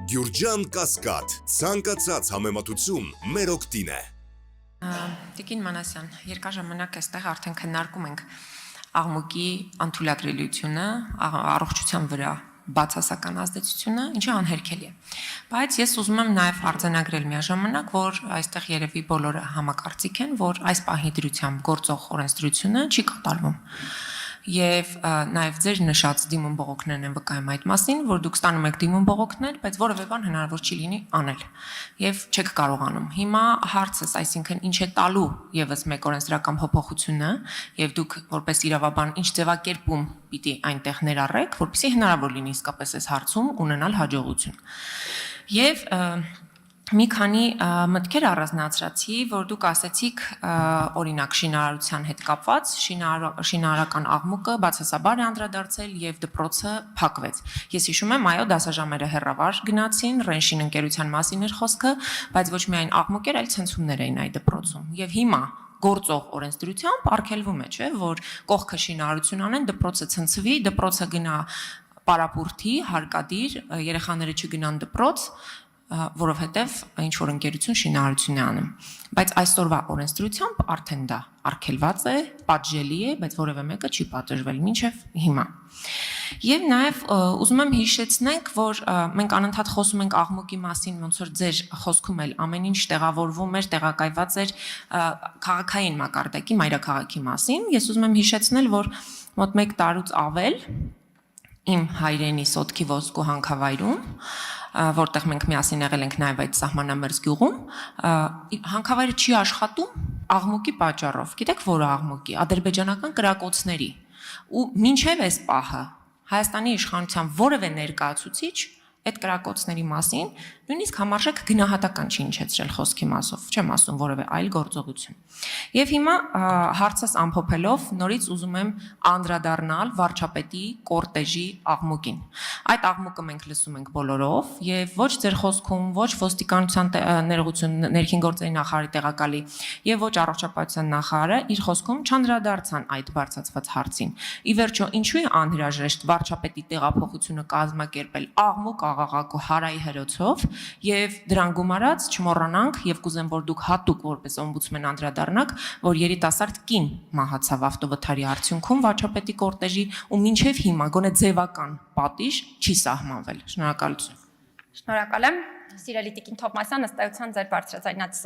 Գյուրջան Կասկադ, ցանկացած համեմատություն մեր օգտին է։ Տիկին Մանասյան, երկար ժամանակ այստեղ արդեն քննարկում ենք աղմուկի անթույլատրելիությունը, առողջության վրա բացասական ազդեցությունը, ինչը անհերքելի է։ Բայց ես ուզում եմ նաև արձանագրել միաժամանակ, որ այստեղ երևի բոլորը համակարծիք են, որ այս պահի դրությամբ գործող օրենսդրությունը չի կատարվում։ Եվ նաև ձեր նշած դիմում բողոքներն են վկայում այդ մասին, որ դուք ստանում եք դիմում բողոքներ, բայց որևէ բան հնարավոր չի լինի անել եւ չեք կարողանում։ Հիմա հարցս, այսինքն ինչ է տալու եւս մեկ օրենսդրական փոփոխությունը եւ դուք որպես իրավաբան ինչ ձևակերպում պիտի այնտեղ ներառեք, որպեսզի հնարավոր լինի իսկապես այս հարցում ունենալ հաջողություն։ Եվ մի քանի մտքեր առանձնացրացի, որ դուք ասեցիք օրինակ շինարարության հետ կապված, շինարարական աղմուկը բացասաբար է անդրադարձել եւ դպրոցը փակվեց։ Ես հիշում եմ, այո, դասաժամերը հեռավար գնացին, Ռենշին ընկերության մասին էր խոսքը, բայց ոչ միայն աղմուկ էր, այլ ցնցումներ էին այդ դպրոցում։ Եվ հիմա գործող օրենսդրությամբ արգելվում է, չէ, որ կողքը շինարարություն անեն, դպրոցը ցնցվի, դպրոցը գնա պարապուրդի, հարկադիր, երեխաները չգնան դպրոց, որովհետև ինչ որ ընկերություն շինարարություն է անում։ Բայց այսօրվա օրենսդրությամբ արդեն դա արգելված է, պատժելի է, բայց որևէ մեկը չի պատժվել մինչև հիմա։ Եւ նաեւ ուզում եմ հիշեցնենք, որ մենք անընդհատ խոսում ենք աղմուկի մասին, ոնց որ ձեր խոսքում էլ ամեն ինչ տեղավորվում էր, տեղակայված էր քաղաքային մակարդակի, մայրաքաղաքի մասին։ Ես ուզում եմ հիշեցնել, որ մոտ 1 տարուց ավել իմ հայրենի Սոտքի ոսկու հանքավայրում, որտեղ մենք միասին եղել ենք նաև այդ սահմանամերձ գյուղում, հանքավայրը չի աշխատում աղմուկի պատճառով։ Գիտեք որ աղմուկի, ադրբեջանական կրակոցների։ Ու մինչև այս պահը Հայաստանի իշխանության որևէ ներկայացուցիչ այդ կրակոցների մասին նույնիսկ համարժեք գնահատական չի հնչեցրել խոսքի մասով, չեմ ասում որևէ այլ գործողություն։ Եվ հիմա հարցս ամփոփելով նորից ուզում եմ անդրադառնալ վարչապետի կորտեժի աղմուկին։ Այդ աղմուկը մենք լսում ենք բոլորով եւ ոչ ձեր խոսքում, ոչ ոստիկանության ներողություն ներքին գործերի նախարարի տեղակալի եւ ոչ առողջապահության նախարարը իր խոսքում չանդրադարձան այդ բարձրացված հարցին։ Ի վերջո, ինչու է անհրաժեշտ վարչապետի տեղափոխությունը կազմակերպել աղմուկ աղաղակու հարայի հերոցով եւ դրան գումարած չմոռանանք եւ կուզեմ որ դուք հատուկ որպես օմբուդսմեն անդրադառնաք, որ երիտասարդ կին մահացավ ավտովթարի արդյունքում վարչապետի կորտեժի ու մինչեւ հիմա գոնե ձևական պատիժ չի սահմանվել։ Շնորհակալություն։ Շնորհակալ եմ, սիրելի Տիկին Թովմասյան, ըստ էության ձեր բարձրաձայնած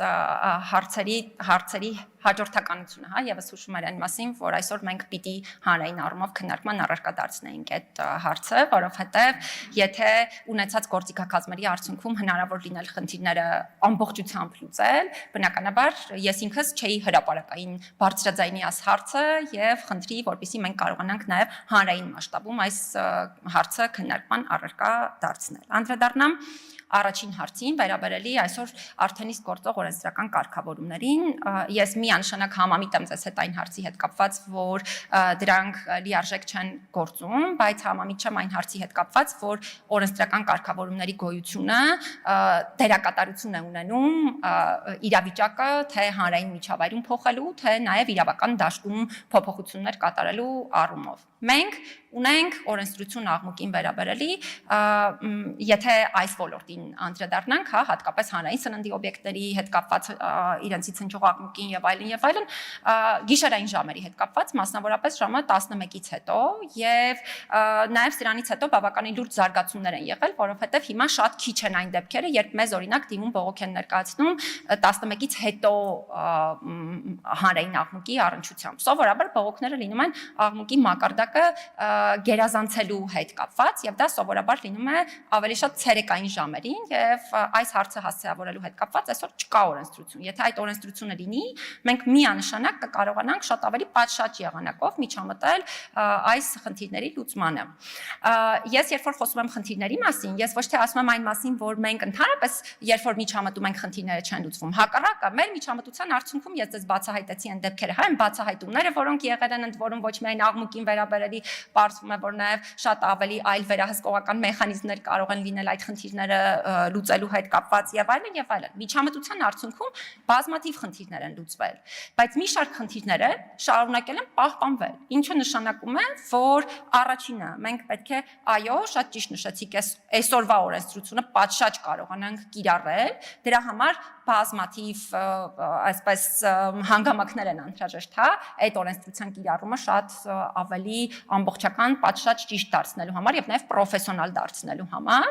հարցերի հաջորդականությունը, հա, եւս հուշում էր այն մասին, որ այսօր մենք պիտի հանրային առումով քննարկման առարկա դարձնեինք այդ հարցը, որովհետեւ եթե ունեցած գործիքակազմերի արդյունքում հնարավոր լինել խնդիրները ամբողջությամբ լուծել, բնականաբար ես ինքս չէի հրապարակային բարձրաձայնի այս հարցը եւ խնդրի, որպեսզի մենք կարողանանք նաեւ հանրային մասշտաբում այս հարցը քննարկման առարկա դարձնել։ Անդրադառնամ առաջին հարցին վերաբերելի այսօր արդեն իսկ գործող օրենսդրական կարգավորումներին, ես միանշանակ համամիտ եմ ձեզ հետ այն հարցի հետ կապված, որ դրանք լիարժեք չեն գործում, բայց համամիտ չեմ այն հարցի հետ կապված, որ օրենսդրական կարգավորումների գոյությունը դերակատարություն է ունենում իրավիճակը թե հանրային միջավայրում փոխելու, թե նաև իրավական դաշտում փոփոխություններ կատարելու առումով։ Մենք ունենք օրենսդրություն աղմուկին վերաբերելի, եթե այս ոլորտին անդրադառնանք, հա, հատկապես հանրային սննդի օբյեկտների հետ կապված իրենցից հնչող աղմուկին եւ այլն, գիշերային ժամերի հետ կապված, մասնավորապես ժամը 11-ից հետո եւ նաեւ սրանից հետո բավականին լուրջ զարգացումներ են եղել, որովհետեւ հիմա շատ քիչ են այն դեպքերը, երբ մեզ օրինակ դիմում բողոք են ներկայացնում 11-ից հետո հանրային աղմուկի առնչությամբ։ Սովորաբար բողոքները լինում են աղմուկի մակարդակ գերազանցելու հետ կապված եւ դա սովորաբար լինում է ավելի շատ ցերեկային ժամերին եւ այս հարցը հասցեավորելու հետ կապված այսօր չկա օրենսդրություն։ Եթե այդ օրենսդրությունը լինի, մենք միանշանակ կկարողանանք շատ ավելի պատշաճ եղանակով միջամտել այս խնդիրների լուծմանը։ Ես երբ որ խոսում եմ խնդիրների մասին, ես ոչ թե ասում եմ այն մասին, որ մենք ընդհանրապես երբ որ միջամտում ենք խնդիրները չեն լուծվում։ Հակառակը, մեր միջամտության արդյունքում ես ձեզ բացահայտեցի այն դեպքերը, հա, այն բացահայտումները, որոնք եղել են ընդ որում ոչ միայն աղմուկին վերաբերող բնակավայրերի բարձվում է, որ նաև շատ ավելի այլ վերահսկողական մեխանիզմներ կարող են լինել այդ խնդիրները լուծելու հետ կապված եւ այլն եւ այլն։ Միջամտության արդյունքում բազմաթիվ խնդիրներ են լուծվել, բայց մի շարք խնդիրները շարունակել են պահպանվել, ինչը նշանակում է, որ առաջինը մենք պետք է այո, շատ ճիշտ նշեցիք, այսօրվա օրենսդրությունը պատշաճ կարողանանք կիրառել, դրա համար բազմաթիվ այսպես հանգամանքներ են անհրաժեշտ, հա, այդ օրենսդրության կիրառումը շատ ավելի ամբողջական, պատշաճ ճիշտ դարձնելու համար եւ նաեւ պրոֆեսիոնալ դարձնելու համար,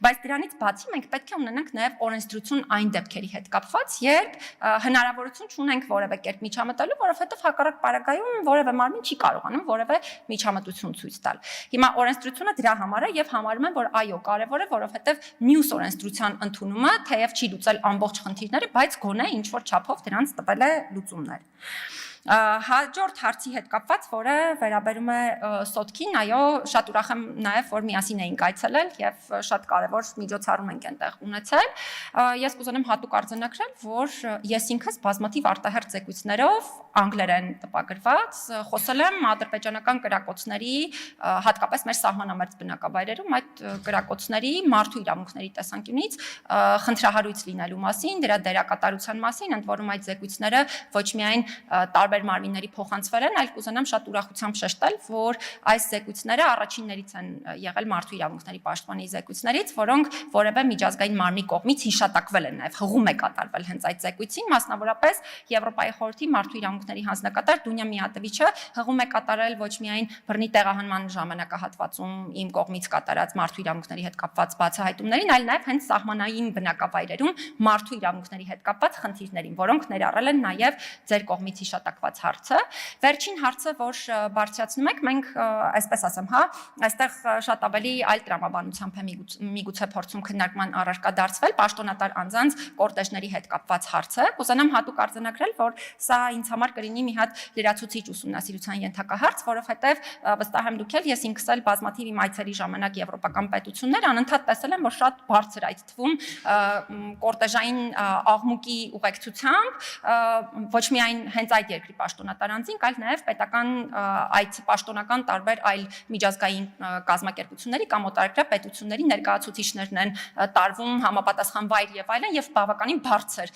բայց դրանից բացի մենք պետք է ունենանք նաեւ օրենսդրություն այն դեպքերի հետ կապված, երբ հնարավորություն չունենք որևէ կերպ միջամտելու, որովհետեւ հակառակ պարագայում որևէ մարմին չի կարողանում որևէ միջամտություն ցույց տալ։ Հիմա օրենսդրությունը դրա համար է եւ համարում են, որ այո, կարեւոր է, որովհետեւ մյուս օրենսդրության ընդունումը թեև չի լուծել ամբողջ խնդիրները, բայց գոնե ինչ որ չափով դրանց տվել է լուծումներ։ Հաջորդ հարցի հետ կապված, որը վերաբերում է սոտքին, այո, շատ ուրախ եմ նաև, որ միասին էինք այցելել եւ շատ կարեւոր միջոցառում ենք այնտեղ ունեցել։ Ես կուզենամ հատուկ արձանագրել, որ ես ինքս բազմաթիվ արտահերթ զեկույցներով անգլերեն տպագրված խոսել եմ ադրբեջանական կրակոցների, հատկապես մեր սահմանամերձ բնակավայրերում այդ կրակոցների մարդու իրավունքների տեսանկյունից խնդրահարույց լինելու մասին, դրա դերակատարության մասին, ընդ որում այդ զեկույցները ոչ միայն տարբեր մարմինների փոխանցվել են, այլ կուզենամ շատ ուրախությամբ շեշտել, որ այս զեկույցները առաջիններից են եղել մարդու իրավունքների պաշտպանի զեկույցներից, որոնք որևէ միջազգային մարմնի կողմից հիշատակվել են, նաև հղում է կատարվել հենց այդ զեկույցին, մասնավորապես Եվրոպայի խորհրդի մարդու իրավունքների հանձնակատար Դունյա Միատովիչը հղում է կատարել ոչ միայն բռնի տեղահանման ժամանակահատվածում իմ կողմից կատարած մարդու իրավունքների հետ կապված բացահայտումներին, այլ նաև հենց սահմանային բնակավայրերում մարդու իրավունքների հետ կապված խնդիրներին, որոնք ներառել են նաև ձեր կողմից հիշատակված հարցը։ Վերջին հարցը, որ բարձրացնում եք, մենք այսպես ասեմ, հա, այստեղ շատ ավելի այլ տրամաբանությամբ է միգուցե փորձում քննարկման առարկա դարձվել պաշտոնատար անձանց կորտեժների հետ կապված հարցը։ Կուզենամ հատուկ արձանագրել, որ սա ինձ համար կլինի մի հատ լրացուցիչ ուսումնասիրության ենթակահարց, որովհետև վստահ եմ դուք էլ, ես ինքս էլ բազմաթիվ իմ այցերի ժամանակ եվրոպական պետություններ անընդհատ տեսել եմ, որ շատ բարձր այդ թվում կորտեժային աղմուկի ուղեկցությամբ ոչ միայն հենց այդ երկրի պաշտոնատար անձինք, այլ նաև պետական այդ պաշտոնական տարբեր այլ միջազգային կազմակերպությունների կամ օտարերկրյա պետությունների ներկայացուցիչներն են տարվում համապատասխան վայր եւ այլն եւ բավականին բարձր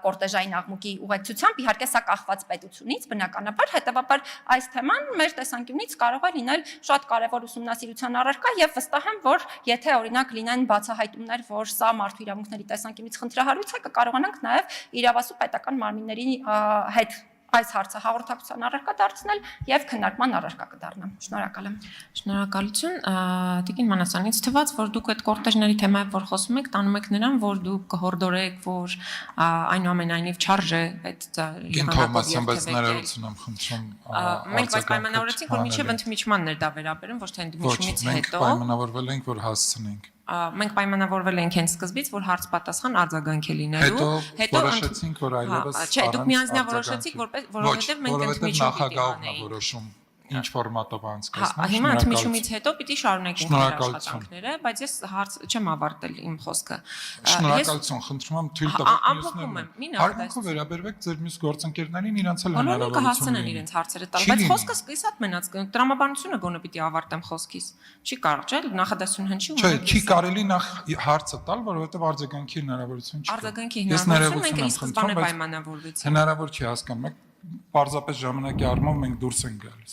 կորտեժային աղմուկի ուղեկցությամբ, իհարկե սա կախված պետությունից, բնականաբար, հետեւաբար այս թեման մեր տեսանկյունից կարող է լինել շատ կարևոր ուսումնասիրության առարկա եւ վստահ եմ, որ եթե օրինակ լինեն բացահայտումներ, որ սա մարդու իրավունքների տեսանկյունից խնդրահարույց է, կկարողանանք նաեւ իրավասու պետական մարմինների հետ այս հարցը հաղորդակցության առարկա դարձնել եւ քննարկման առարկա կդառնա։ Շնորհակալ եմ։ Շնորհակալություն Տիկին Մանասյանից թվաց, որ դուք այդ կորտեժների թեմայով որ խոսում եք, տանում եք նրան, որ դուք կհորդորեք, որ այնուամենայնիվ չարժե այդ ինֆորմացիան, բայց ներողություն եմ խնդրում։ Մենք բայց պայմանավորեցինք, որ մինչև ընդմիջմանն էր դա վերաբերում, ոչ թե ընդմիջումից հետո։ Պայմանավորվել ենք, որ հասցնենք։ Մենք պայմանավորվել ենք հենց սկզբից, որ հարց պատասխան արձագանք է լինելու, հետո որոշեցինք, որ այլևս չէ, դուք միանձնյա որոշեցիք, որովհետև մենք ընդմիջում նախագահն է որոշում ինչ ֆորմատով անցկացնել։ Հիմա ընդմիջումից հետո պիտի շարունակենք մեր աշխատանքները, բայց ես հարց չեմ ավարտել իմ խոսքը։ Շնորհակալություն, խնդրում եմ թույլ տվեք մյուսներին։ Արմունկով վերաբերվեք ձեր մյուս գործընկերներին, իրանց էլ հնարավորություն ունեն իրենց հարցերը տալ, բայց խոսքը սկսած մնաց, տրամաբանությունը գոնե պիտի ավարտեմ խոսքիս։ Չի կարող, չէ՞, նախադասություն հնչի ու Չէ, չի կարելի նախ հարցը տալ, որովհետև արձագանքի հնարավորություն չկա։ Արձագանքի հնարավորություն մենք ի սկզբանե պայմանավորվեցինք։ Հնարավոր չի հասկանում եք, պարզապես ժամանակի առումով մենք դուրս ենք գալիս։